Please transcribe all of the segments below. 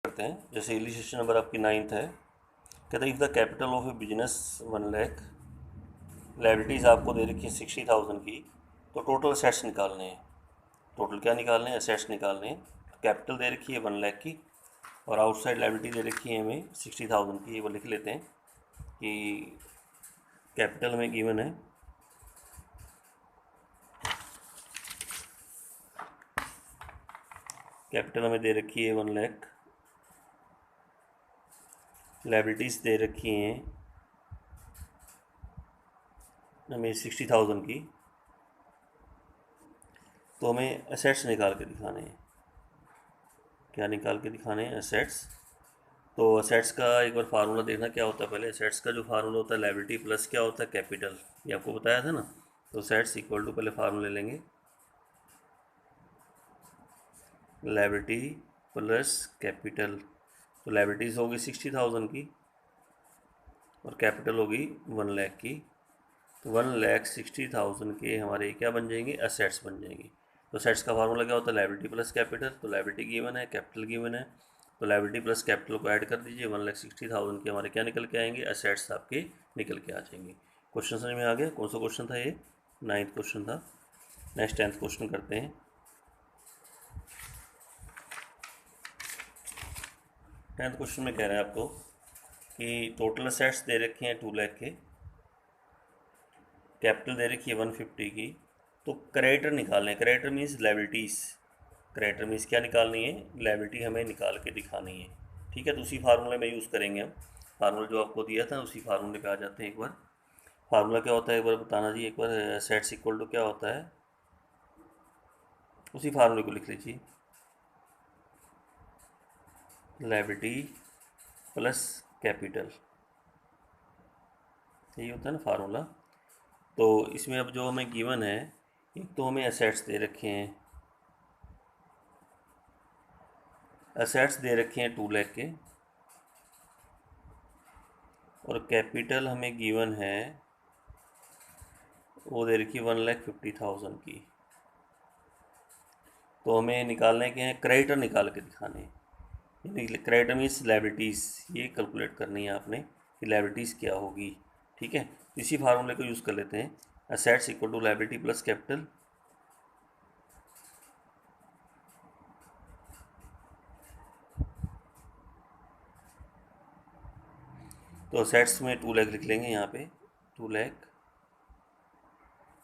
करते हैं। जैसे इलिस्ट्रेशन नंबर आपकी 9th है। कहते हैं if the capital of A business 1 lakh, liabilities आपको दे रखी है 60,000 की, तो टोटल असेट्स निकालने हैं। टोटल क्या निकालने हैं? असेट्स निकालने हैं। तो कैपिटल दे रखी है 1 लाख की और आउटसाइड लायबिलिटी दे रखी है हमें 60,000 की। ये वो लिख लेते हैं कि कैपिटल में गिवन है कैपिटल हमें दे रखी है 1 लाख, लायबिलिटीज़ दे रखी हैं हमें 60,000 की, तो हमें एसेट्स निकाल के दिखाने हैं। क्या निकाल के दिखाने हैं? एसेट्स। तो एसेट्स का एक बार फार्मूला देखना क्या होता है। पहले एसेट्स का जो फार्मूला होता है लायबिलिटी प्लस क्या होता है? कैपिटल। ये आपको बताया था ना। तो एसेट्स इक्वल टू, पहले फार्मूला लेंगे, लायबिलिटी प्लस कैपिटल। तो लायबिलिटीज़ होगी 60,000 की और कैपिटल होगी 1 लाख की। तो 1,60,000 के हमारे क्या बन जाएंगे? एसेट्स बन जाएंगे। तो एसेट्स का फार्मूला क्या होता है? Liability plus capital. तो लायबिलिटी गिवन है, कैपिटल गिवन है, तो लायबिलिटी प्लस कैपिटल को ऐड कर दीजिए। 1,60,000 के हमारे क्या निकल के आएंगे? एसेट्स आपके निकल के आ जाएंगे। क्वेश्चन समझ में आ गया? कौन सा क्वेश्चन था ये? 9th क्वेश्चन था। नेक्स्ट 10th क्वेश्चन करते हैं। 10th क्वेश्चन में कह रहा है आपको कि टोटल एसेट्स दे रखे हैं 2 लाख के, कैपिटल दे रखी है 150 की, तो क्रेडिटर निकालने हैं। Creditor means liabilities. Creditor means क्या निकालनी है? लायबिलिटी हमें निकाल के दिखानी है। ठीक है, तो उसी फार्मूले में यूज़ करेंगे हम। फार्मूला जो आपको दिया था उसी फार्मूले पे आ जाते हैं एक बार। फार्मूला क्या होता है एक बार बताना जी एक बार। एसेट्स इक्वल टू क्या होता है? उसी फार्मूले को लिख लीजिए, लायबिलिटी प्लस कैपिटल। यही होता है ना फार्मूला। तो इसमें अब जो हमें गिवन है, एक तो हमें एसेट्स दे रखे हैं, एसेट्स दे रखे हैं 2 लाख के, और कैपिटल हमें गिवन है वो दे रखी है 1,50,000 की। तो हमें निकालने के हैं, क्रेडिटर निकाल के दिखाने हैं। यानी क्रेडिटर मीन्स लायबिलिटीज़, ये कैलकुलेट करनी है आपने कि लायबिलिटीज़ क्या होगी। ठीक है, इसी फार्मूले को यूज़ कर लेते हैं। Assets equal to liability plus capital. तो एसेट्स में 2 लाख लिख लेंगे यहाँ पे, 2 लाख।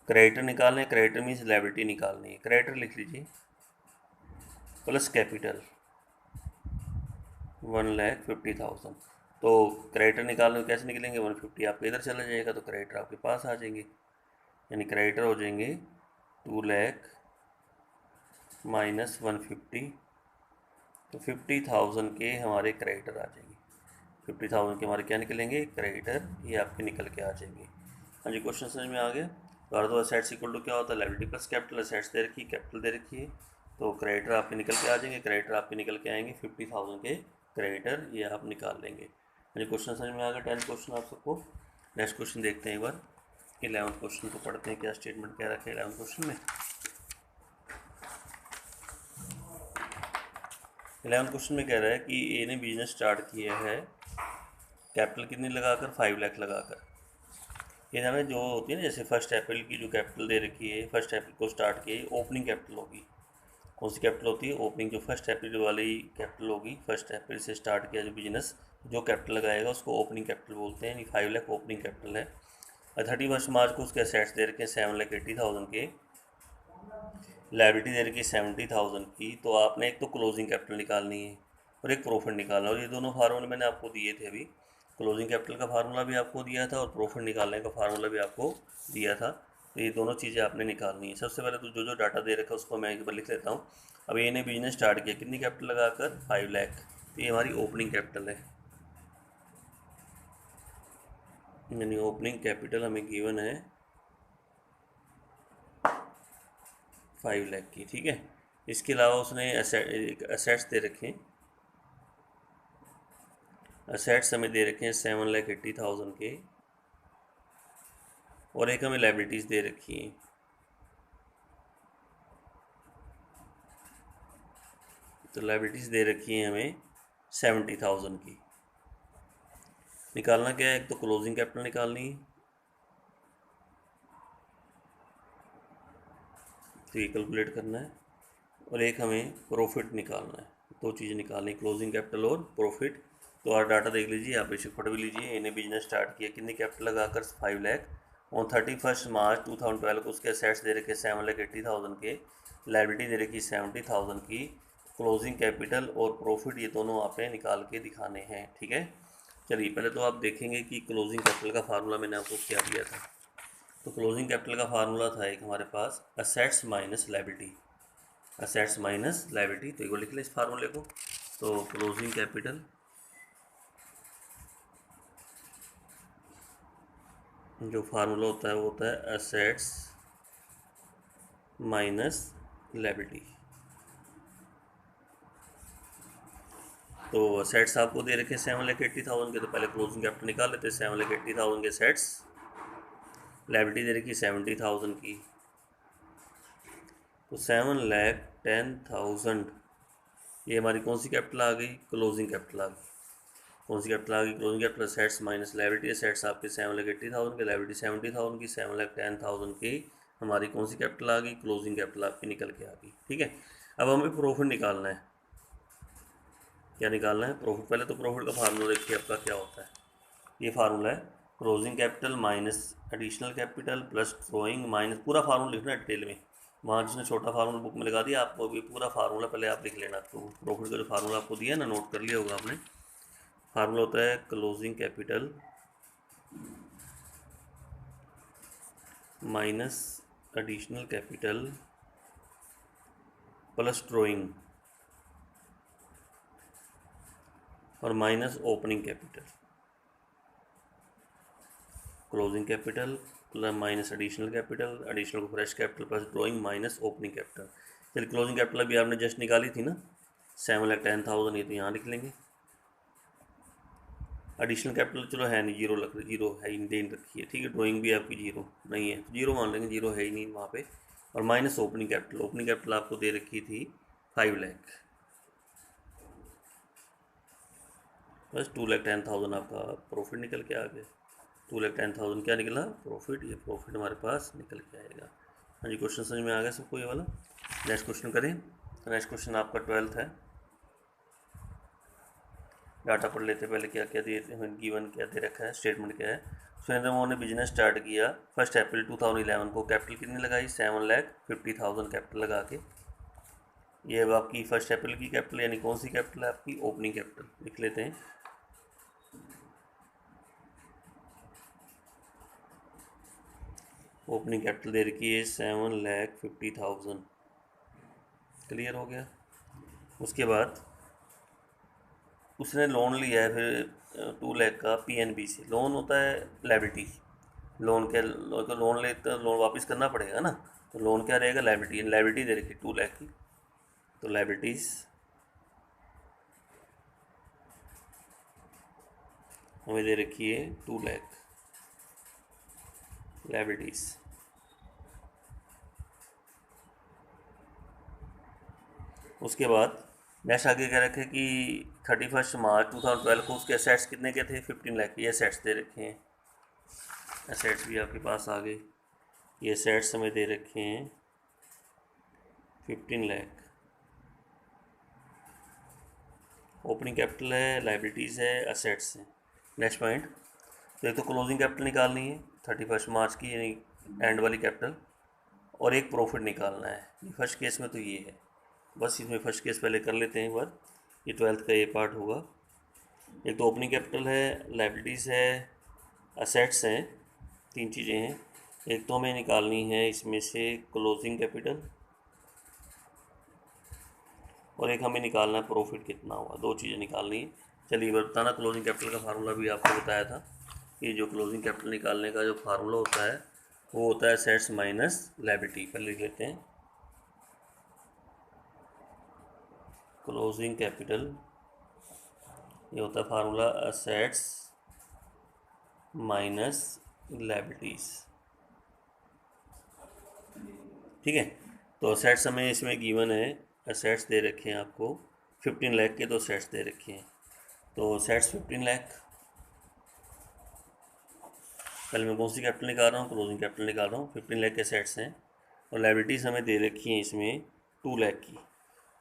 क्रेडिटर निकालने, क्रेडिटर मीन्स लायबिलिटी निकालनी है, क्रेडिटर लिख लीजिए प्लस कैपिटल 1,50,000। तो क्रेडिटर निकालने कैसे निकलेंगे? 150 आपके इधर चला जाएगा तो क्रेडिटर आपके पास आ जाएंगे। यानी क्रेडिटर हो जाएंगे 2 लाख माइनस 150, तो 50,000 के हमारे क्रेडिटर आ जाएंगे। 50,000 के हमारे क्या निकलेंगे? क्रेडिटर। ये आपके निकल के आ जाएंगे। हाँ जी, क्वेश्चन समझ में आ गया। तो अर्धो असेट्स इक्वल टू क्या होता है? Liability plus capital. असेट्स दे रखी है, कैपिटल दे रखी है, तो क्रेडिटर आपके निकल के आ जाएंगे। क्रेडिटर आपके निकल के आएंगे 50,000 के क्रेडिटर, ये आप निकाल लेंगे। हाँ जी, क्वेश्चन समझ में आ गया। 10th क्वेश्चन आप सबको। नेक्स्ट क्वेश्चन देखते हैं एक बार। 11th क्वेश्चन को पढ़ते हैं, क्या स्टेटमेंट क्या रखा है 11th क्वेश्चन में। 11th क्वेश्चन में कह रहा है कि ए ने बिजनेस स्टार्ट किया है, कैपिटल कितनी लगाकर? 5 लाख लगाकर। ये हमें जो होती है ना, जैसे फर्स्ट अप्रैल की जो कैपिटल दे रखी है, फर्स्ट अप्रैल को स्टार्ट किया, ओपनिंग कैपिटल होगी। कौन सी कैपिटल होती है? ओपनिंग। जो फर्स्ट अप्रैल वाली कैपिटल होगी, फर्स्ट अप्रैल से स्टार्ट किया जो बिजनेस, जो कैपिटल लगाएगा उसको ओपनिंग कैपिटल बोलते हैं। यानी 5 लाख ओपनिंग कैपिटल है। और 31 मार्च को उसके असेट्स दे रखे हैं 7,80,000 के, लायबिलिटी दे रखी है 70,000 की। तो आपने एक तो क्लोजिंग कैपिटल निकालनी है और एक प्रॉफिट निकालना है, और ये दोनों फार्मूले मैंने आपको दिए थे अभी। क्लोजिंग कैपिटल का फार्मूला भी आपको दिया था और प्रॉफिट निकालने का फार्मूला भी आपको दिया था। तो ये दोनों चीज़ें आपने निकालनी है। सबसे पहले तो जो जो डाटा दे रखा है उसको मैं एक बार लिख लेता हूँ। अब ये ने बिजनेस स्टार्ट किया कितनी कैपिटल लगाकर? 5 लाख। तो ये हमारी ओपनिंग कैपिटल है, यानी ओपनिंग कैपिटल हमें गिवन है 5 लाख की। ठीक है, इसके अलावा उसने असेट्स दे रखे हैं, असेट्स हमें दे रखे हैं 7,80,000 के, और एक हमें लायबिलिटीज़ दे रखी हैं। तो लायबिलिटीज़ दे रखी हैं हमें 70,000 की। निकालना क्या है, एक तो क्लोजिंग कैपिटल निकालनी है, तो ये कैलकुलेट करना है, और एक हमें प्रॉफिट निकालना है। दो चीज़ें निकालनी, क्लोजिंग कैपिटल और प्रॉफिट। तो और डाटा देख लीजिए, आप बेशक पढ़ भी लीजिए। इन्हें बिजनेस स्टार्ट किया कितनी कैपिटल लगाकर, 5 लाख। ऑन 31 मार्च 2012 को उसके असेट्स दे रखे 7,80,000 के, लाइबिलिटी दे रखी 70,000 की। क्लोजिंग कैपिटल और प्रॉफिट ये दोनों आपने निकाल के दिखाने हैं, ठीक है। चलिए पहले तो आप देखेंगे कि क्लोजिंग कैपिटल का फार्मूला मैंने आपको क्या दिया था। तो क्लोजिंग कैपिटल का फार्मूला था एक हमारे पास, assets minus liability. Assets minus liability, तो एक बार लिख लें इस फार्मूले को। तो क्लोजिंग कैपिटल जो फार्मूला होता है वो होता है असेट्स माइनस लाइबिलिटी। तो असेट्स आपको दे रखे 7,80,000 के, तो पहले क्लोजिंग कैपिटल निकाल लेते हैं। 7,80,000 के असेट्स, लाइबिलिटी दे रखी 70,000 की, तो 7,10,000 ये हमारी कौन सी कैपिटल आ गई, क्लोजिंग कैपिटल आ गई। कौन सी कैपिटल आ गई, closing capital assets minus liability. Assets आपके 7,80,000 के, लाइबिलिटी 70,000 की, 7,10,000 की हमारी कौन सी कैपिटल आ गई, क्लोजिंग कैपिटल आपकी निकल के आ गई, ठीक है। अब हमें प्रॉफिट निकालना है। क्या निकालना है, प्रॉफिट। पहले तो प्रॉफिट का फार्मूला देखिए आपका क्या होता है। ये फार्मूला है closing capital minus additional capital plus drawing minus, पूरा फार्मूला लिखना है डिटेल में। वहाँ जिसने छोटा फार्मूला बुक में लगा दिया, आपको भी पूरा फार्मूला पहले आप लिख लेना। तो प्रॉफिट का जो फार्मूला आपको दिया ना, नोट कर लिया होगा आपने। फार्मूला होता है closing capital minus additional capital plus drawing और minus opening capital. Closing capital plus minus additional capital, additional को fresh capital plus drawing minus opening capital. चलिए क्लोजिंग कैपिटल अभी आपने जस्ट निकाली थी ना, 7,10,000, ये तो यहाँ लिख लेंगे। एडिशनल कैपिटल चलो है नहीं, जीरो लग, जीरो है ही नहीं रखी है, ठीक है। ड्राइंग भी आपकी जीरो नहीं है, जीरो मान लेंगे, जीरो है ही नहीं वहाँ पे। और minus opening capital, opening capital आपको दे रखी थी 5 लाख, बस 2,10,000 आपका प्रॉफिट निकल के आ गया। 2,10,000 क्या निकला, प्रॉफिट। ये प्रॉफिट हमारे पास निकल के आएगा। हाँ जी, क्वेश्चन समझ में आ गया सबको ये वाला। नेक्स्ट क्वेश्चन करें। नेक्स्ट क्वेश्चन आपका 12th है। डाटा पढ़ लेते पहले, क्या क्या दिए गिवन क्या दे रखा है, स्टेटमेंट क्या है। सुरेंद्र मोहन ने बिजनेस स्टार्ट किया 1 अप्रैल 2011 को। कैपिटल कितनी लगाई, 7,50,000 कैपिटल लगा के। ये अब आपकी 1 अप्रैल की कैपिटल, यानी कौन सी कैपिटल है आपकी, ओपनिंग कैपिटल लिख लेते हैं। ओपनिंग कैपिटल दे रखी है 7,50,000, क्लियर हो गया। उसके बाद उसने लोन लिया है फिर 2 लाख का पीएनबी से। लोन होता है लाइबिलिटी, लोन क्या, तो लोन ले तो लोन वापस करना पड़ेगा ना, तो लोन क्या रहेगा, लाइबिलिटी। लाइबिलिटी दे रखी 2 लाख की, तो लाइबिलिटीज़ हमें दे रखी है 2 लाख लाइबिलिटीज़। उसके बाद नेक्स्ट आगे क्या रखे कि 31 मार्च 2012 को उसके असेट्स कितने के थे, 15 लाख। ये असेट्स दे रखे हैं, असेट्स भी आपके पास आ गए। ये असेट्स हमें दे रखे हैं 15 लाख। ओपनिंग कैपिटल है, लाइबिलिटीज़ है, असेट्स हैं। नेक्स्ट पॉइंट, तो एक तो क्लोजिंग कैपिटल निकालनी है 31 मार्च की, यानी एंड वाली कैपिटल, और एक प्रॉफिट निकालना है। फर्स्ट केस में तो ये है, बस इसमें फर्स्ट केस पहले कर लेते हैं एक बार, ये 12th का ये पार्ट होगा। एक तो ओपनिंग कैपिटल है, लाइबिलिटीज़ है, असेट्स हैं, 3 चीज़ें हैं। एक तो हमें निकालनी है इसमें से क्लोजिंग कैपिटल, और एक हमें निकालना है प्रॉफिट कितना हुआ, 2 चीज़ें निकालनी है। चलिए बताना, क्लोजिंग कैपिटल का फार्मूला भी आपको बताया था कि जो क्लोजिंग कैपिटल निकालने का जो फार्मूला होता है वो होता है असेट्स माइनस लायबिलिटी। पहले लिख लेते हैं, क्लोजिंग कैपिटल ये होता है फार्मूला असेट्स माइनस लायबिलिटीज़, ठीक है। तो असेट्स हमें इसमें गिवन है, असेट्स दे रखे हैं आपको 15 लाख के, तो असेट्स दे रखे हैं। तो सेट्स 15 लाख। पहले मैं कौन सी कैपिटल निकाल रहा हूँ, क्लोजिंग कैपिटल निकाल रहा हूँ। 15 लाख के सेट्स हैं और लाइबिलिटीज़ हमें दे रखी हैं इसमें 2 लाख की,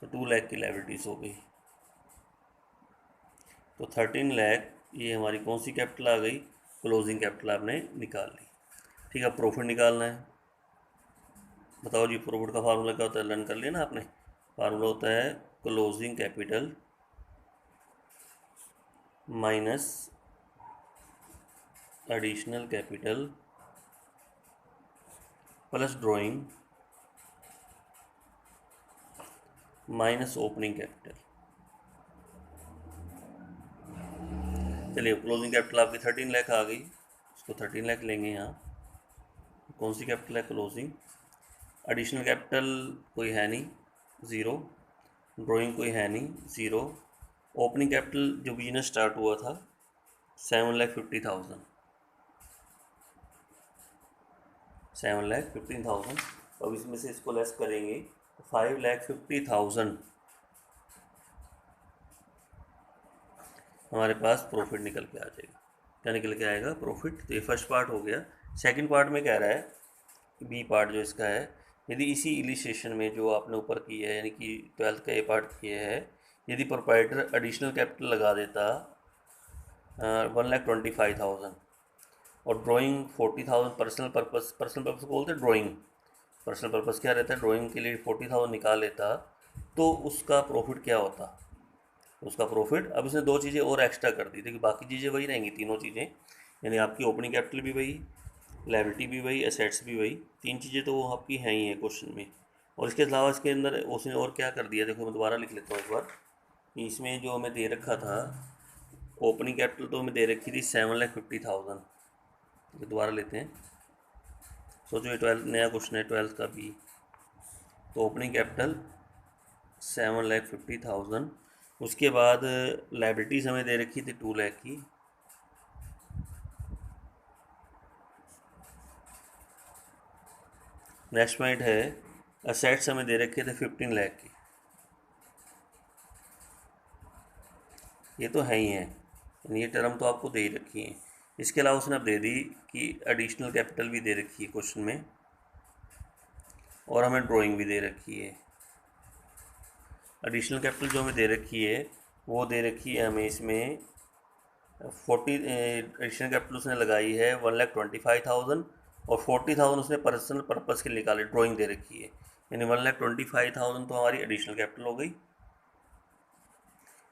तो 2 लाख की लाइबिलिटीज़ हो गई। तो 13 लाख ये हमारी कौन सी कैपिटल आ गई, क्लोजिंग कैपिटल आपने निकाल ली। ठीक है, प्रॉफिट निकालना है। बताओ जी, प्रॉफिट का फार्मूला क्या होता है, लर्न कर लिया ना आपने। फार्मूला होता है closing capital minus additional capital plus drawing minus opening capital. चलिए, क्लोजिंग कैपिटल आपकी 13 लाख आ गई, इसको 13 लाख लेंगे यहाँ। कौन सी कैपिटल है, क्लोजिंग। एडिशनल कैपिटल कोई है नहीं, ज़ीरो। ड्राइंग कोई है नहीं, ज़ीरो। ओपनिंग कैपिटल जो बिजनेस स्टार्ट हुआ था 7,50,000, 7,15,000। अब इसमें से इसको लेस करेंगे तो 5,50,000 हमारे पास प्रॉफिट निकल के आ जाएगा। क्या निकल के आएगा, प्रॉफिट। तो ये फर्स्ट पार्ट हो गया। सेकंड पार्ट में कह रहा है, बी पार्ट जो इसका है, यदि इसी इलिस्ट्रेशन में जो आपने ऊपर की है, यानी कि 12th का ये पार्ट किया है, यदि प्रोप्राइटर एडिशनल कैपिटल लगा देता 1,25,000 और ड्राइंग 40,000 पर्सनल पर्पस बोलते हैं ड्राइंग। पर्सनल पर्पस क्या रहता है, ड्राइंग के लिए 40,000 निकाल लेता, तो उसका प्रॉफिट क्या होता, उसका प्रॉफिट। अब इसने दो चीज़ें और एक्स्ट्रा कर दी थी कि बाकी चीज़ें वही रहेंगी, तीनों चीज़ें, यानी आपकी ओपनिंग कैपिटल भी वही, लायबिलिटी भी वही, एसेट्स भी वही, तीन चीज़ें तो वो आपकी हैं ही है क्वेश्चन में। और इसके अलावा इसके अंदर उसने और क्या कर दिया, देखो मैं दोबारा लिख लेता हूँ एक बार। इसमें जो हमें दे रखा था ओपनिंग कैपिटल, तो हमें दे रखी थी 7,50,000। दोबारा लेते हैं, सोचो ये 12 नया क्वेश्चन है, 12th का भी। तो ओपनिंग कैपिटल 7,50,000, उसके बाद लाइबिलिटीज़ हमें दे रखी थी 2 लाख की, नेक्स्ट पॉइंट है असेट्स हमें दे रखे थे 15 लाख की, ये तो है ही है, ये टर्म तो आपको दे ही रखी है। इसके अलावा उसने अब दे दी कि एडिशनल कैपिटल भी दे रखी है क्वेश्चन में, और हमें ड्राइंग भी दे रखी है। एडिशनल कैपिटल जो हमें दे रखी है वो दे रखी है हमें इसमें 40, एडिशनल कैपिटल उसने लगाई है 1,25,000 और 40,000 उसने पर्सनल पर्पज़ के लिए निकाले, ड्राइंग दे रखी है, यानी 1,25,000 तो हमारी एडिशनल कैपिटल हो गई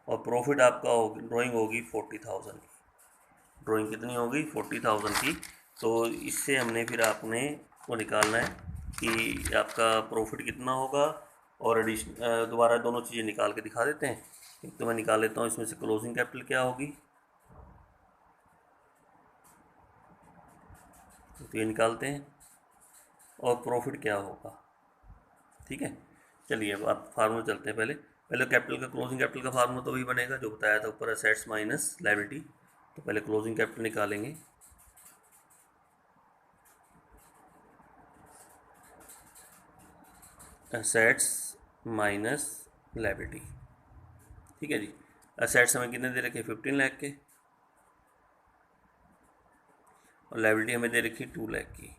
और प्रॉफिट आपका होगी, ड्राइंग होगी 40,000 की। ड्राइंग कितनी होगी, 40,000 की। तो इससे हमने फिर आपने वो निकालना है कि आपका प्रॉफिट कितना होगा, और एडिशन दोबारा दोनों चीज़ें निकाल के दिखा देते हैं। एक तो मैं निकाल लेता हूँ इसमें से क्लोजिंग कैपिटल क्या होगी, तो ये निकालते हैं, और प्रॉफिट क्या होगा। ठीक है, चलिए अब आप फार्मूला चलते हैं। पहले कैपिटल का, क्लोजिंग कैपिटल का फार्मूला तो वही बनेगा जो बताया था ऊपर, असेट्स माइनस लायबिलिटी। तो पहले क्लोजिंग कैपिटल निकालेंगे, असेट्स माइनस लायबिलिटी। ठीक है जी, असेट्स हमें कितने दे रखे, 15 लाख के, और लायबिलिटी हमें दे रखी 2 लाख की।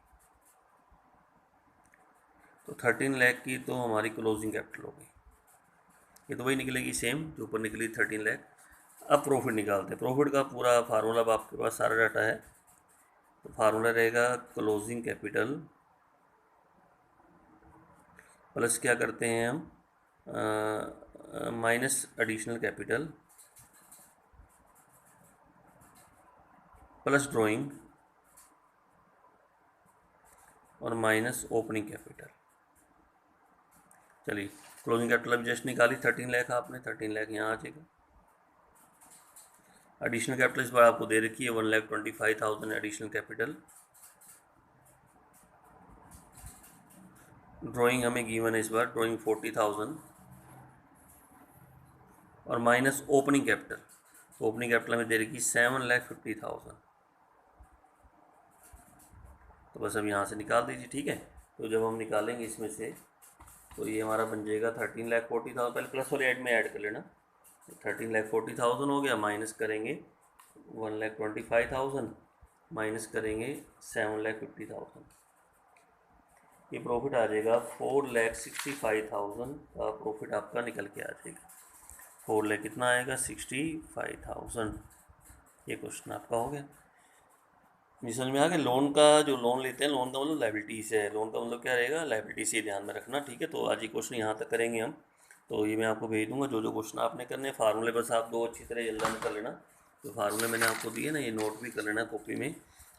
तो 13 लाख की तो हमारी क्लोजिंग कैपिटल हो गई, ये तो वही निकलेगी सेम जो ऊपर निकली 13 लाख। अब प्रॉफिट निकालते हैं। प्रॉफिट का पूरा फार्मूला अब आपके पास सारा डाटा है। तो फार्मूला रहेगा क्लोजिंग कैपिटल प्लस क्या करते हैं हम, minus additional capital plus drawing और माइनस ओपनिंग कैपिटल। चलिए, क्लोजिंग कैपिटल अभी जस्ट निकाली 13 लाख आपने, 13 लाख यहाँ आ जाएगा। एडिशनल कैपिटल इस बार आपको दे रखी है 1,25,000 एडिशनल कैपिटल। ड्राइंग हमें गिवन है इस बार, ड्राइंग 40,000 और minus opening capital, opening capital हमें दे रखी 7,50,000। तो बस अब यहाँ से निकाल दीजिए। ठीक है, तो जब हम निकालेंगे इसमें से तो ये हमारा बन जाएगा 13,40,000। पहले प्लस वाले ऐड में ऐड कर लेना, 13,40,000 हो गया, माइनस करेंगे 1,25,000, माइनस करेंगे 7,50,000, ये प्रॉफिट आ जाएगा 4,65,000 का प्रॉफिट आपका निकल के आ जाएगा। 4 लाख कितना आएगा 65,000। ये क्वेश्चन आपका हो गया। जी समझ में आ गया। लोन का जो लोन लेते हैं, लोन का मतलब लाइबिलिटी से है, लोन का मतलब क्या रहेगा, लाइबिलिटी से, ध्यान में रखना, ठीक है। तो आज ये क्वेश्चन यहाँ तक करेंगे हम, तो ये मैं आपको भेज दूंगा जो जो क्वेश्चन आपने करने, फार्मूले बस आप दो अच्छी तरह जल्दी में कर लेना। तो फार्मूले मैंने आपको दिए ना, ये नोट भी कर लेना कॉपी में।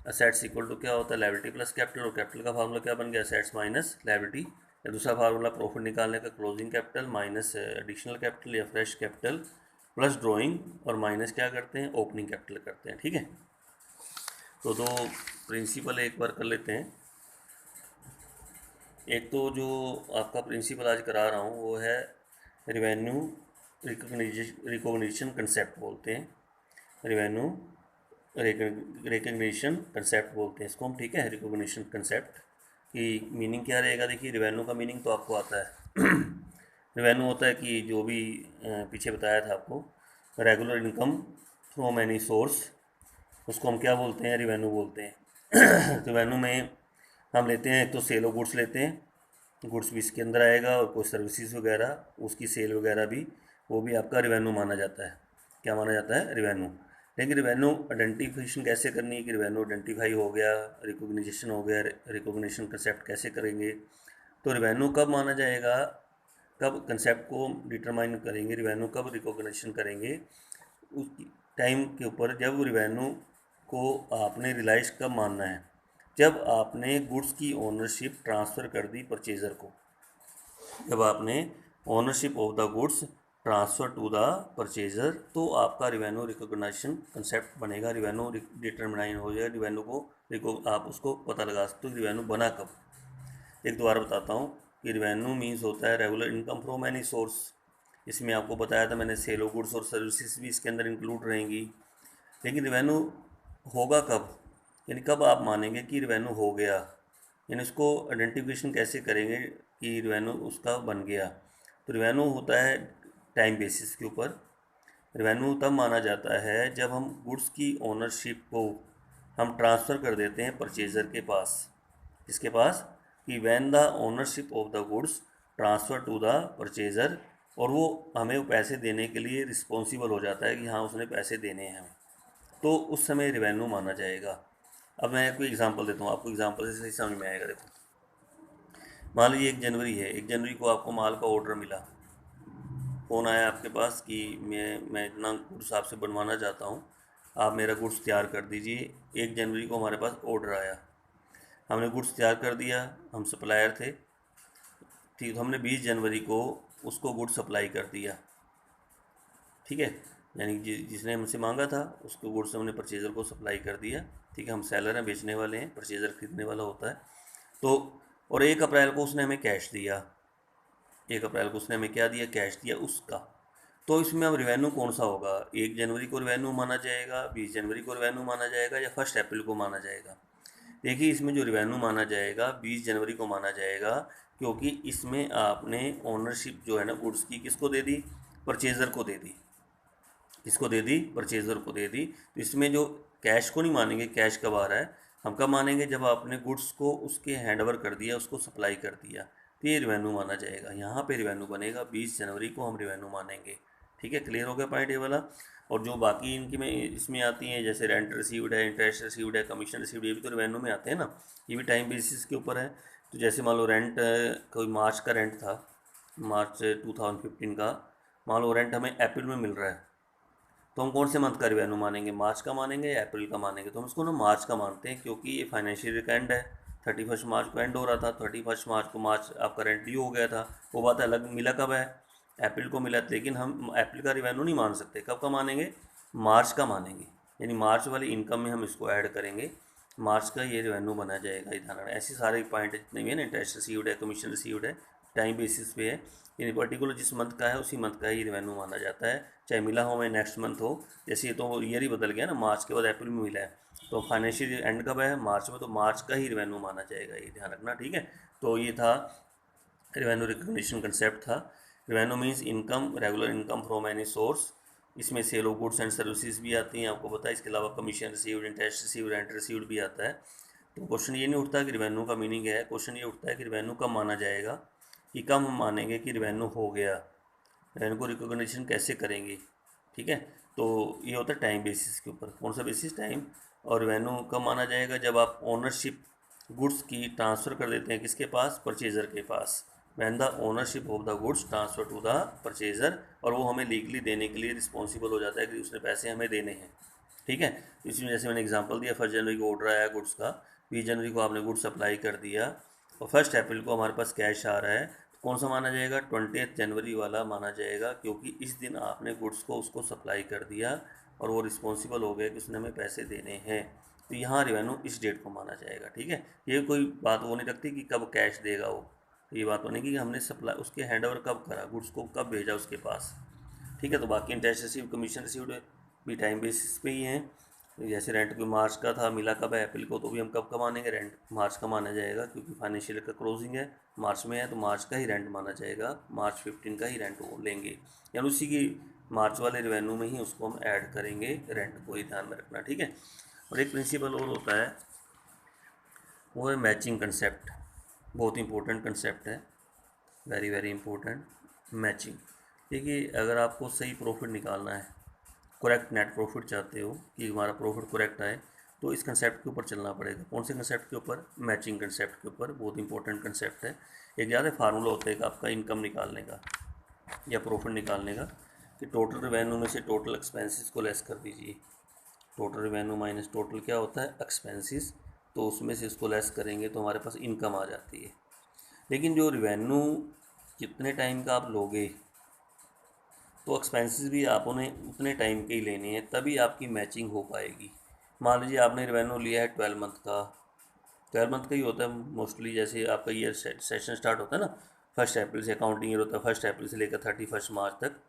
असेट्स इक्वल टू क्या होता है, लाइबिलिटी प्लस कैपिटल, और कैपिटल का फार्मूला क्या बन गया, असेट्स माइनस लाइबिलिटी। या दूसरा फार्मूला प्रॉफिट निकालने का, closing capital minus additional capital या फ्रेश कैपिटल प्लस ड्रॉइंग, और माइनस क्या करते हैं, ओपनिंग कैपिटल करते हैं, ठीक है। तो दो प्रिंसिपल एक बार कर लेते हैं। एक तो जो आपका प्रिंसिपल आज करा रहा हूँ वो है रिवेन्यू रिकॉग्निशन कंसेप्ट बोलते हैं, रिवेन्यू रिकग्निशन कंसेप्ट बोलते हैं इसको हम, ठीक है। रिकॉग्निशन कंसेप्ट की मीनिंग क्या रहेगा, देखिए रिवेन्यू का मीनिंग तो आपको आता है। रिवेन्यू होता है कि जो भी पीछे बताया था आपको, regular income from any source, उसको हम क्या बोलते हैं, रिवेन्यू बोलते हैं। रिवेन्यू में हम लेते हैं, एक तो सेल ऑफ गुड्स लेते हैं, गुड्स भी इसके अंदर आएगा, और कोई सर्विसेज वगैरह उसकी सेल वगैरह भी, वो भी आपका रिवेन्यू माना जाता है। क्या माना जाता है, रिवेन्यू। लेकिन रिवेन्यू आइडेंटिफिकेशन कैसे करनी है, कि रिवेन्यू आइडेंटिफाई हो गया, रिकॉग्निशन हो गया, रिकॉग्निशन कंसेप्ट कैसे करेंगे। तो रिवेन्यू कब माना जाएगा, कब कंसेप्ट को डिटरमाइन करेंगे, रिवेन्यू कब रिकॉग्निशन करेंगे, उस टाइम के ऊपर जब रिवेन्यू को आपने रियलाइज कब मानना है, जब आपने गुड्स की ओनरशिप ट्रांसफ़र कर दी परचेज़र को, जब आपने ownership of the goods transfer to the purchaser, तो आपका रिवेन्यू रिकॉग्निशन कंसेप्ट बनेगा, रिवेन्यू डिटरमाइन हो जाएगा, रिवेन्यू आप उसको पता लगा सकते हो रिवेन्यू बना कब। एक दोबारा बताता हूँ कि रिवेन्यू मीन्स होता है regular income from any source. इसमें आपको बताया था मैंने, सेल ऑफ गुड्स और सर्विसेज भी इसके अंदर इंक्लूड रहेंगी। लेकिन रिवेन्यू होगा कब, यानी कब आप मानेंगे कि रिवेन्यू हो गया, यानी उसको आइडेंटिफिकेशन कैसे करेंगे कि रिवेन्यू उसका बन गया। तो रिवेन्यू होता है टाइम बेसिस के ऊपर। रिवेन्यू तब माना जाता है जब हम गुड्स की ओनरशिप को हम ट्रांसफ़र कर देते हैं परचेज़र के पास, किसके पास, कि when the ownership of the goods transfer to the purchaser, और वो हमें पैसे देने के लिए रिस्पॉन्सिबल हो जाता है कि हाँ उसने पैसे देने हैं हमें, तो उस समय रिवेन्यू माना जाएगा। अब मैं कोई एग्जांपल देता हूँ आपको, एग्जांपल से सही समझ में आएगा। देखो मान लीजिए 1 जनवरी है, 1 जनवरी को आपको माल का ऑर्डर मिला, फ़ोन आया आपके पास कि मैं इतना गुड्स आपसे बनवाना चाहता हूँ, आप मेरा गुड्स तैयार कर दीजिए। 1 जनवरी को हमारे पास ऑर्डर आया, हमने गुड्स तैयार कर दिया, हम सप्लायर थे, ठीक। तो हमने 20 जनवरी को उसको गुड्स सप्लाई कर दिया, ठीक है। यानी जिसने हमसे मांगा था उसको गुड्स हमने परचेज़र को सप्लाई कर दिया, ठीक है। हम सेलर हैं, बेचने वाले हैं, परचेज़र खरीदने वाला होता है। तो और 1 अप्रैल को उसने हमें कैश दिया, 1 अप्रैल को उसने हमें क्या दिया, कैश दिया उसका। तो इसमें अब रिवेन्यू कौन सा होगा, 1 जनवरी को रिवेन्यू माना जाएगा, 20 जनवरी को रिवेन्यू माना जाएगा, या 1 अप्रैल को माना जाएगा। देखिए इसमें जो रिवेन्यू माना जाएगा 20 जनवरी को माना जाएगा, क्योंकि इसमें आपने ओनरशिप जो है ना गुड्स की किसको दे दी, परचेज़र को दे दी, किसको दे दी, परचेज़र को दे दी। तो इसमें जो कैश को नहीं मानेंगे, कैश कब आ रहा है, हम कब मानेंगे, जब आपने गुड्स को उसके हैंड ओवर कर दिया, उसको सप्लाई कर दिया, तो ये रिवेन्यू माना जाएगा। यहाँ पे रिवेन्यू बनेगा, 20 जनवरी को हम रिवेन्यू मानेंगे, ठीक है। क्लियर हो गया पॉइंट ये वाला। और जो बाकी इनकी में इसमें आती हैं, जैसे रेंट रिसीव्ड है, इंटरेस्ट रिसीव्ड है, कमीशन रिसीव्ड, ये भी तो रिवेन्यू में आते हैं ना, ये भी टाइम बेसिस के ऊपर है। तो जैसे मान लो रेंट, कोई मार्च का रेंट था, मार्च 2015 का, मान लो रेंट हमें अप्रैल में मिल रहा है, तो हम कौन से मंथ का रिवेन्यू मानेंगे, मार्च का मानेंगे या अप्रैल का मानेंगे। तो हम इसको ना मार्च का मानते हैं, क्योंकि ये फाइनेंशियल ईयर का एंड है, 31 मार्च को एंड हो रहा था, 31 मार्च को मार्च आपका रेंट ड्यू हो गया था। वो बात अलग, मिला कब है, अप्रैल को मिला, लेकिन हम अप्रैल का रिवेन्यू नहीं मान सकते, कब का मानेंगे, मार्च का मानेंगे। यानी मार्च वाली इनकम में हम इसको ऐड करेंगे, मार्च का ये रेवेन्यू बना जाएगा। ये ध्यान रखना, ऐसे सारे पॉइंट जितने भी है ना, इंटरेस्ट रिसीव्ड है, कमीशन रिसीव्ड है, टाइम बेसिस पे है, यानी पर्टिकुलर जिस मंथ का है उसी मंथ का ही रेवेन्यू माना जाता है, चाहे मिला हो हमें नेक्स्ट मंथ हो। जैसे ये तो ईयर ही बदल गया ना, मार्च के बाद अप्रैल में मिला है, तो फाइनेंशियल एंड कब है, मार्च में, तो मार्च का ही रेवेन्यू माना जाएगा, ये ध्यान रखना, ठीक है। तो ये था रेवेन्यू रिकग्निशन कंसेप्ट था। Revenue means income, regular income from any source, इसमें sale of goods and services भी आती हैं, आपको पता है। इसके अलावा commission received, interest received, rent received भी आता है। तो क्वेश्चन ये नहीं उठता कि रिवेन्यू का मीनिंग है, क्वेश्चन ये उठता है कि रिवेन्यू कब माना जाएगा, कि कब हम मानेंगे कि रिवेन्यू हो गया, रिवेन्यू को रिकॉग्निशन कैसे करेंगे। ठीक है, तो ये होता है टाइम बेसिस के ऊपर। कौन सा बेसिस? टाइम। और रिवेन्यू कब माना जाएगा? जब आप ओनरशिप गुड्स की ट्रांसफ़र कर देते हैं किसके पास? परचेज़र के पास। When the ownership of the goods transfer to the purchaser, और वो हमें लीगली देने के लिए रिस्पॉन्सिबल हो जाता है कि उसने पैसे हमें देने हैं। ठीक है, इसमें जैसे मैंने एग्जांपल दिया, 1 जनवरी को ऑर्डर आया गुड्स का, 20 जनवरी को आपने गुड्स सप्लाई कर दिया, और 1 अप्रैल को हमारे पास कैश आ रहा है, तो कौन सा माना जाएगा? 20 जनवरी वाला माना जाएगा, क्योंकि इस दिन आपने गुड्स को उसको सप्लाई कर दिया और वो रिस्पॉन्सिबल हो गया कि उसने हमें पैसे देने हैं। तो यहाँ रिवेन्यू इस डेट को माना जाएगा। ठीक है, ये कोई बात वो नहीं रखती कि कब कैश देगा वो, ये बात होने की कि हमने सप्लाई उसके हैंड ओवर कब करा, गुड्स को कब भेजा उसके पास। ठीक है, तो बाकी इंटरेस्ट रिसीव, कमीशन रिसीव्ड भी टाइम बेसिस पे ही हैं। जैसे रेंट कोई मार्च का था, मिला कब है? अप्रैल को, तो भी हम कब का मानेंगे? रेंट मार्च का माना जाएगा, क्योंकि फाइनेंशियल ईयर का क्लोजिंग है, मार्च में है, तो मार्च का ही रेंट माना जाएगा, मार्च 15 का ही रेंट वो लेंगे, यानी उसी की मार्च वाले रिवेन्यू में ही उसको हम ऐड करेंगे रेंट को, ही ध्यान में रखना। ठीक है, और एक प्रिंसिपल और होता है, वो है मैचिंग कंसेप्ट। बहुत इंपॉर्टेंट कंसेप्ट है, वेरी वेरी इंपॉर्टेंट, मैचिंग। देखिए, अगर आपको सही प्रॉफिट निकालना है, करेक्ट नेट प्रॉफिट चाहते हो कि हमारा प्रॉफिट करेक्ट आए, तो इस कंसेप्ट के ऊपर चलना पड़ेगा। कौन से कंसेप्ट के ऊपर? मैचिंग कंसेप्ट के ऊपर। बहुत इंपॉर्टेंट कंसेप्ट है। एक ज़्यादा फार्मूला होता है कि आपका इनकम निकालने का या प्रॉफिट निकालने का, कि टोटल रिवेन्यू में से टोटल एक्सपेंसेस को लेस कर दीजिए। टोटल रिवेन्यू माइनस टोटल क्या होता है? एक्सपेंसेस। तो उसमें से इसको लेस करेंगे तो हमारे पास इनकम आ जाती है। लेकिन जो रिवेन्यू कितने टाइम का आप लोगे, तो एक्सपेंसेस भी आपने उतने टाइम के ही लेने हैं, तभी आपकी मैचिंग हो पाएगी। मान लीजिए आपने रिवेन्यू लिया है 12 मंथ का, 12 मंथ का ही होता है मोस्टली। जैसे आपका ईयर सेशन स्टार्ट होता है ना, 1 अप्रैल से अकाउंटिंग ईयर होता है, 1 अप्रैल से लेकर 31 मार्च तक,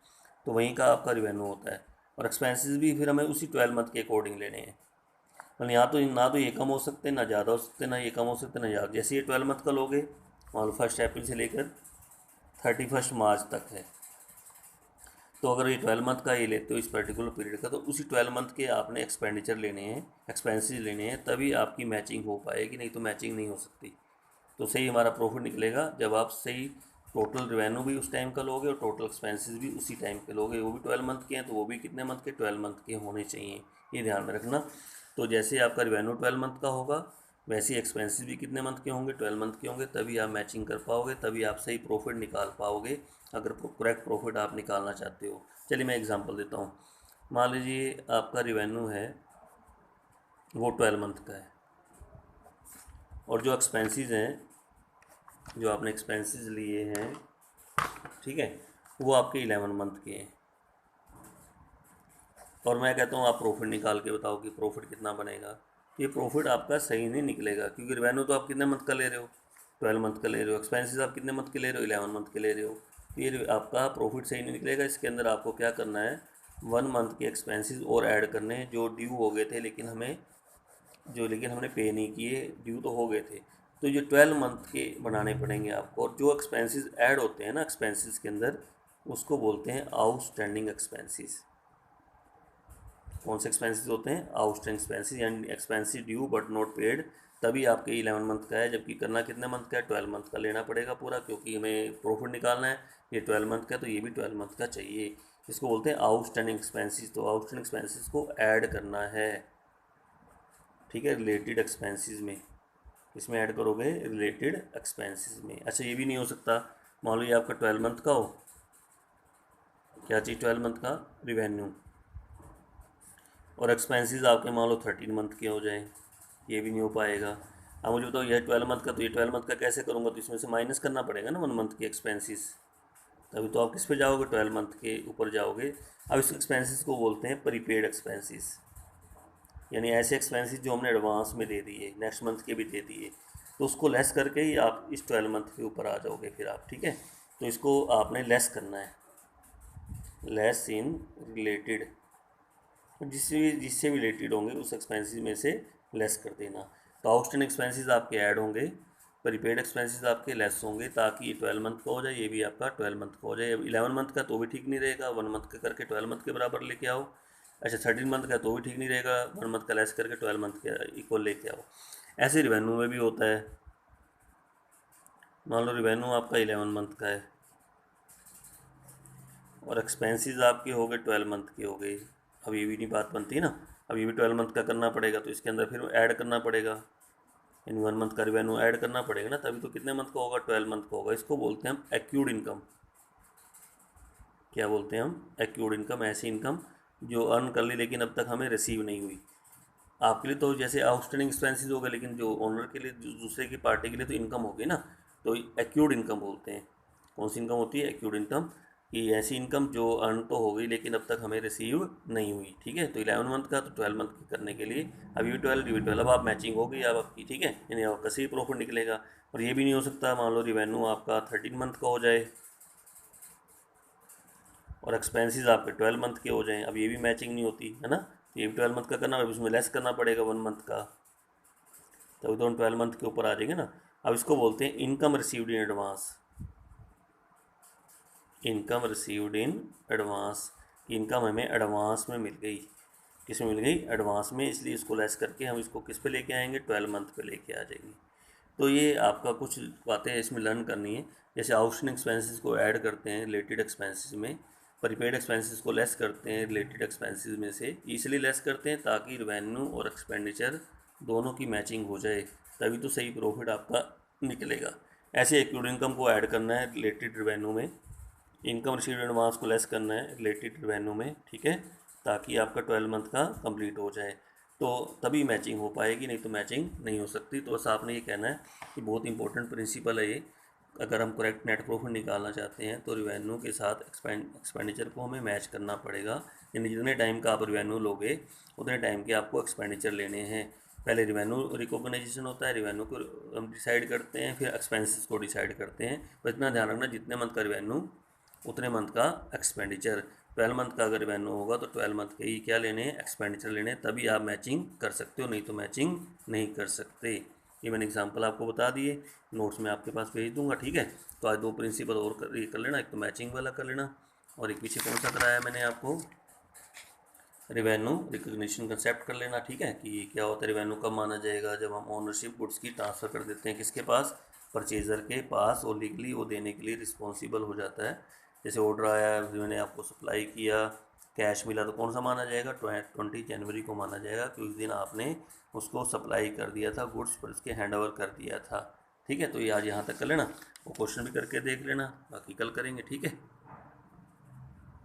तो वहीं का आपका रिवेन्यू होता है। और एक्सपेंसेस भी फिर हमें उसी 12 मंथ के अकॉर्डिंग लेने हैं। मतलब यहाँ तो ना तो ये कम हो सकते, ना ज़्यादा हो सकते, ना ये कम हो सकते, ना ज़्यादा। जैसे ये 12 मंथ का लोगे, मान लो 1 अप्रैल से लेकर 31 मार्च तक है, तो अगर ये 12 मंथ का ये लेते हो इस पर्टिकुलर पीरियड का, तो उसी 12 मंथ के आपने एक्सपेंडिचर लेने हैं, एक्सपेंसेस लेने हैं, तभी आपकी मैचिंग हो पाएगी, नहीं तो मैचिंग नहीं हो सकती। तो सही हमारा प्रॉफिट निकलेगा जब आप सही टोटल रिवेन्यू भी उस टाइम का लोगे और टोटल एक्सपेंसेस भी उसी टाइम के लोगे। वो भी 12 मंथ के हैं, तो वो भी कितने मंथ के? 12 मंथ के होने चाहिए, ये ध्यान में रखना। तो जैसे आपका रिवेन्यू 12 मंथ का होगा, वैसे ही एक्सपेंसेस भी कितने मंथ के होंगे? 12 मंथ के होंगे, तभी आप मैचिंग कर पाओगे, तभी आप सही प्रॉफिट निकाल पाओगे, अगर करेक्ट प्रॉफिट आप निकालना चाहते हो। चलिए मैं एग्जांपल देता हूँ। मान लीजिए आपका रिवेन्यू है वो 12 मंथ का है, और जो एक्सपेंसेस हैं, जो आपने एक्सपेंसेस लिए हैं, ठीक है, वो आपके 11 मंथ के हैं। और मैं कहता हूँ आप प्रॉफिट निकाल के बताओ कि प्रॉफिट कितना बनेगा। ये प्रॉफिट आपका सही नहीं निकलेगा, क्योंकि रिवेन्यू तो आप कितने मंथ का ले रहे हो? 12 मंथ का ले रहे हो। एक्सपेंसेस आप कितने मंथ के ले रहे हो? 11 मंथ के ले रहे हो। तो ये आपका प्रॉफिट सही नहीं निकलेगा। इसके अंदर आपको क्या करना है? 1 मंथ के एक्सपेंसेस और ऐड करने हैं, जो ड्यू हो गए थे, लेकिन हमने पे नहीं किए, ड्यू तो हो गए थे। तो ये 12 मंथ के बनाने पड़ेंगे आपको। और जो एक्सपेंसेस ऐड होते हैं ना एक्सपेंसेस के अंदर, उसको बोलते हैं आउटस्टैंडिंग एक्सपेंसेस। कौन से एक्सपेंसेस होते हैं? आउटस्टैंडिंग एक्सपेंसेस, यानी expenses due but not paid. तभी आपके 11 मंथ का है, जबकि करना कितने मंथ का है? 12 मंथ का लेना पड़ेगा पूरा, क्योंकि हमें प्रॉफिट निकालना है। ये 12 मंथ का, तो ये भी 12 मंथ का चाहिए। इसको बोलते हैं आउटस्टैंडिंग एक्सपेंसेस। तो आउटस्टैंडिंग एक्सपेंसेस को ऐड करना है, ठीक है, रिलेटेड एक्सपेंसेस में। इसमें ऐड करोगे रिलेटेड एक्सपेंसेस में। अच्छा, ये भी नहीं हो सकता, मान लो ये आपका 12 मंथ का हो, क्या चाहिए? 12 मंथ का रिवेन्यू, और एक्सपेंसेस आपके मान लो 13 मंथ के हो जाए, ये भी नहीं हो पाएगा। अब मुझे बताओ, यह 12 मंथ का, तो ये 12 मंथ का कैसे करूँगा? तो इसमें से माइनस करना पड़ेगा ना 1 मंथ के एक्सपेंसेस, तभी तो आप किस पे जाओगे? 12 मंथ के ऊपर जाओगे। अब इस एक्सपेंसेस को बोलते हैं प्रीपेड एक्सपेंसेस, यानी ऐसे एक्सपेंसेस जो हमने एडवांस में दे दिए, नेक्स्ट मंथ के भी दे दिए, तो उसको लेस करके ही आप इस 12 मंथ के ऊपर आ जाओगे फिर आप। ठीक है, तो इसको आपने लेस करना है, लेस इन रिलेटेड, जिससे रिलेटेड होंगे उस एक्सपेंसेस में से लेस कर देना। तो आउटस्टैंडिंग एक्सपेंसेस आपके ऐड होंगे, प्रीपेड एक्सपेंसेस आपके लेस होंगे ताकि ये 12 मंथ का हो जाए, ये भी आपका 12 मंथ का हो जाए। अब 11 मंथ का तो भी ठीक नहीं रहेगा, 1 मंथ का करके 12 मंथ के बराबर लेके आओ। अच्छा 13 मंथ का तो भी ठीक नहीं रहेगा, 1 मंथ का लेस करके 12 मंथ के इक्वल लेके आओ। ऐसे रिवेन्यू में भी होता है। मान लो रिवेन्यू आपका 11 मंथ का है और एक्सपेंसेस आपके हो गए 12 मंथ के हो गए। अब ये भी नहीं बात बनती ना, अब ये भी 12 मंथ का करना पड़ेगा, तो इसके अंदर फिर ऐड करना पड़ेगा, इन 1 मंथ का रिवेन्यू ऐड करना पड़ेगा ना, तभी तो कितने मंथ का होगा, 12 मंथ का होगा। इसको बोलते हैं हम एक्यूड इनकम। क्या बोलते हैं हम? Accrued income. ऐसी इनकम जो अर्न कर ली लेकिन अब तक हमें रिसीव नहीं हुई। आपके लिए तो जैसे आउटस्टैंडिंग एक्सपेंसेस हो गए, लेकिन जो ओनर के लिए, दूसरे की पार्टी के लिए तो इनकम होगी ना, तो एक्यूड इनकम बोलते हैं। कौन सी इनकम होती है? Accrued income. कि ऐसी इनकम जो अर्न तो हो गई लेकिन अब तक हमें रिसीव नहीं हुई। ठीक है, तो 11 मंथ का तो 12 मंथ की करने के लिए अब ये 12 ये 12, अब आप मैचिंग हो गई अब आपकी। ठीक है, यानी आपका सही प्रॉफिट निकलेगा। और ये भी नहीं हो सकता मान लो रिवेन्यू आपका 13 मंथ का हो जाए और एक्सपेंसेस आपके 12 मंथ के हो जाएं, अब ये भी मैचिंग नहीं होती है ना। तो ये भी 12 मंथ का करना, अब इसमें लेस करना पड़ेगा 1 मंथ का, तभी तो 12 मंथ के ऊपर आ जाएंगे ना। अब इसको बोलते हैं income received in advance. Income received in advance, कि इनकम हमें एडवांस में मिल गई। किस में मिल गई? एडवांस में, इसलिए इसको लेस करके हम इसको किस पे लेके आएंगे? 12 मंथ पे लेके आ जाएंगे। तो ये आपका कुछ बातें इसमें लर्न करनी है। जैसे आउटस्टैंडिंग एक्सपेंसेस को ऐड करते हैं रिलेटेड एक्सपेंसेस में, प्रीपेड एक्सपेंसेस को लेस करते हैं रिलेटेड एक्सपेंसेस में से। इसलिए लेस करते हैं ताकि रेवेन्यू और एक्सपेंडिचर दोनों की मैचिंग हो जाए, तभी तो सही प्रॉफिट आपका निकलेगा। ऐसे एक्यूड इनकम को ऐड करना है रिलेटेड रेवेन्यू में, इनकम रिसीव्ड एडवांस को लेस करना है रिलेटेड रेवेन्यू में। ठीक है, ताकि आपका 12 मंथ का कंप्लीट हो जाए, तो तभी मैचिंग हो पाएगी, नहीं तो मैचिंग नहीं हो सकती। तो बस आपने ये कहना है कि बहुत इंपॉर्टेंट प्रिंसिपल है ये। अगर हम करेक्ट नेट प्रॉफिट निकालना चाहते हैं तो रिवेन्यू के साथ एक्सपेंडिचर को हमें मैच करना पड़ेगा। यानी जितने टाइम का आप रिवेन्यू लोगे उतने टाइम के आपको एक्सपेंडिचर लेने हैं। पहले रिवेन्यू रिकॉग्नाइजेशन होता है, रिवेन्यू को हम डिसाइड करते हैं, फिर एक्सपेंसेस को डिसाइड करते हैं। तो इतना ध्यान रखना, जितने मंथ का रिवेन्यू उतने मंथ का एक्सपेंडिचर। 12 मंथ का अगर रिवेन्यू होगा तो 12 मंथ के ही क्या लेने हैं? एक्सपेंडिचर लेने हैं, तभी आप मैचिंग कर सकते हो, नहीं तो मैचिंग नहीं कर सकते। ये मैंने एग्जांपल आपको बता दिए, नोट्स में आपके पास भेज दूंगा। ठीक है, तो आज 2 प्रिंसिपल और ये कर लेना, एक तो मैचिंग वाला कर लेना, और एक पीछे कौन सा कराया मैंने आपको? रिवेन्यू रिकग्निशन कंसेप्ट कर लेना। ठीक है, कि क्या होता है, रिवेन्यू कब माना जाएगा? जब हम ओनरशिप गुड्स की ट्रांसफ़र कर देते हैं किसके पास? परचेज़र के पास, और लीगली वो देने के लिए रिस्पॉन्सिबल हो जाता है। जैसे ऑर्डर आया, मैंने आपको सप्लाई किया, कैश मिला, तो कौन सा माना जाएगा? 20 जनवरी को माना जाएगा, कि उस दिन आपने उसको सप्लाई कर दिया था गुड्स, पर उसके हैंड ओवर कर दिया था। ठीक है, तो ये आज यहाँ तक कर लेना, वो क्वेश्चन भी करके देख लेना, बाकी कल करेंगे। ठीक है।